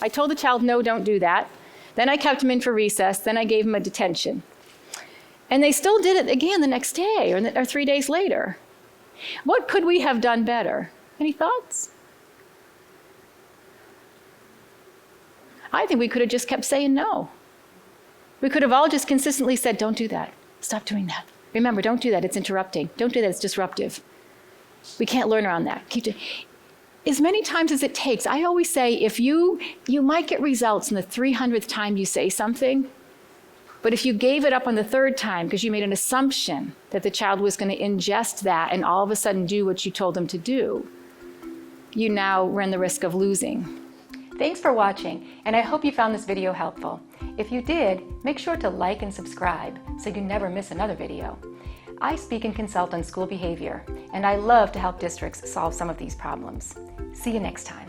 I told the child, no, don't do that. Then I kept him in for recess. Then I gave him a detention. And they still did it again the next day or 3 days later. What could we have done better? Any thoughts? I think we could have just kept saying no. We could have all just consistently said, don't do that. Stop doing that. Remember, don't do that. It's interrupting. Don't do that. It's disruptive. We can't learn around that. Keep doing as many times as it takes. I always say, if you might get results in the 300th time you say something, but if you gave it up on the 3rd time because you made an assumption that the child was going to ingest that and all of a sudden do what you told them to do, you now run the risk of losing. Thanks for watching, and I hope you found this video helpful. If you did, make sure to like and subscribe so you never miss another video. I speak and consult on school behavior, and I love to help districts solve some of these problems. See you next time.